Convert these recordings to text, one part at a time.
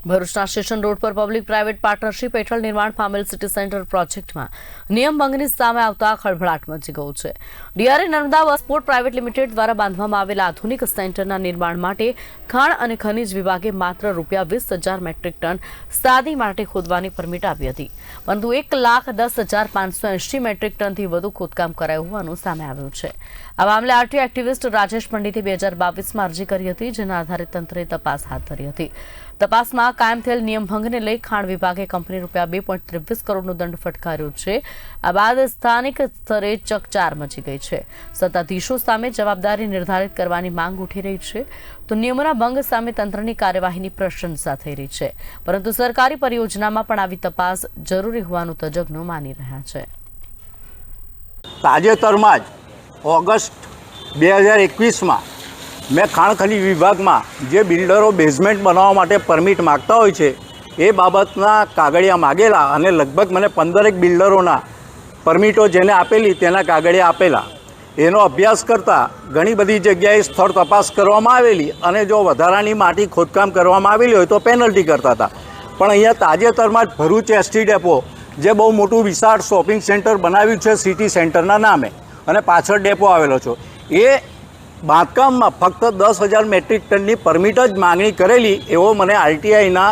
ભરૂચના station road પર public private partnership હેઠળ નિર્માણ પામેલ સિટી સેન્ટર પ્રોજેક્ટમાં નિયમ ભંગની સામે આવતા ખળભળાટ મચી ગયો છે। ડીઆરએ નર્મદા વસ્પોર્ટ પ્રાઇવેટ લિમિટેડ દ્વારા બાંધવામાં આવેલા આધુનિક સેન્ટરના નિર્માણ માટે ખાણ અને ખનીજ વિભાગે માત્ર ₹20,000 મેટ્રિક ટન સાદી માટી ખોદવાની પરમિટ આપી હતી, પરંતુ 1,10,580 મેટ્રિક ટનથી વધુ ખોદકામ કરાયું હોવાનું સામે આવ્યું છે। આ મામલે આરટીઓ એક્ટિવિસ્ટ રાજેશ પંડિતે 2022માં અરજી કરી હતી, જેના આધારે તંત્રે તપાસ હાથ ધરી હતી। તપાસમાં કાયમ થયેલ નિયમ ભંગને લઈ ખાણ વિભાગે કંપની ₹2.23 કરોડનો દંડ ફટકાર્યો છે। આ બાદ સ્થાનિક સ્તરે ચકચાર મચી ગઈ છે। સત્તાધીશો સામે જવાબદારી નિર્ધારિત કરવાની માંગ ઉઠી રહી છે, તો નિયમોના ભંગ સામે તંત્રની કાર્યવાહીની પ્રશંસા થઈ રહી છે, પરંતુ સરકારી પરિયોજનામાં પણ આવી તપાસ જરૂરી હોવાનું તજજ્ઞો માની રહ્યા છે। તાજેતરમાં જ ઓગસ્ટ 2021માં મેં ખાણ ખનીજ વિભાગમાં જે બિલ્ડરો બેઝમેન્ટ બનાવવા માટે પરમિટ માગતા હોય છે એ બાબતના કાગળિયા માગેલા અને લગભગ મને 15 બિલ્ડરોના પરમિટો જેને આપેલી તેના કાગળિયા આપેલા। એનો અભ્યાસ કરતાં ઘણી બધી જગ્યાએ સ્થળ તપાસ કરવામાં આવેલી અને જો વધારાની માટી ખોદકામ કરવામાં આવેલી હોય તો પેનલ્ટી કરતા હતા। પણ અહીંયા તાજેતરમાં જ ભરૂચ એસટી ડેપો જે બહુ મોટું વિશાળ શોપિંગ સેન્ટર બનાવ્યું છે સિટી સેન્ટરના નામે અને પાછળ ડેપો આવેલો છે, એ બાંધકામમાં ફક્ત 10,000 મેટ્રિક ટનની પરમિટ જ માગણી કરેલી એવો મને આરટીઆઈના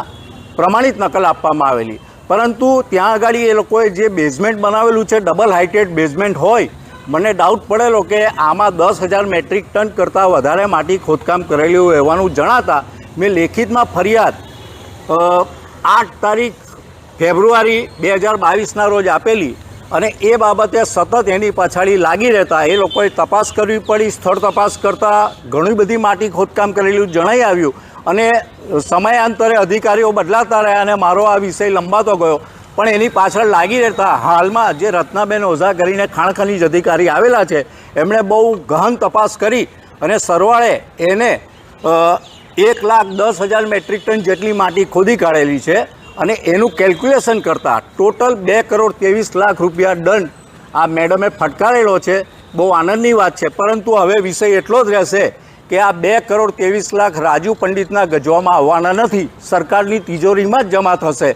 પ્રમાણિત નકલ આપવામાં આવેલી, પરંતુ ત્યાં આગળ એ લોકોએ જે બેઝમેન્ટ બનાવેલું છે ડબલ હાઇટેડ બેઝમેન્ટ હોય, મને ડાઉટ પડેલો કે આમાં 10,000 મેટ્રિક ટન કરતાં વધારે માટી ખોદકામ કરેલું હોવાનું જણાતા મેં લેખિતમાં ફરિયાદ 8 ફેબ્રુઆરી 2022ના રોજ આપેલી અને એ બાબતે સતત એની પાછળ લાગી રહેતા એ લોકોએ તપાસ કરવી પડી। સ્થળ તપાસ કરતાં ઘણી બધી માટી ખોદકામ કરેલું જણાઈ આવ્યું અને સમયાંતરે અધિકારીઓ બદલાતા રહ્યા અને મારો આ વિષય લંબાતો ગયો, પણ એની પાછળ લાગી રહેતા હાલમાં જે રત્નાબેન ઓઝા કરીને ખાણ ખનીજ અધિકારી આવેલા છે એમણે બહુ ગહન તપાસ કરી અને સરવાળે એને 1,10,000 મેટ્રિક ટન જેટલી માટી ખોદી કાઢેલી છે અને એનું કેલ્ક્યુલેશન કરતાં ટોટલ ₹2,23,00,000 દંડ આ મેડમે ફટકારેલો છે। બહુ આનંદની વાત છે, પરંતુ હવે વિષય એટલો જ રહેશે કે આ ₹2,23,00,000 રાજુ પંડિતના ગજવામાં આવવાના નથી, સરકારની તિજોરીમાં જ જમા થશે।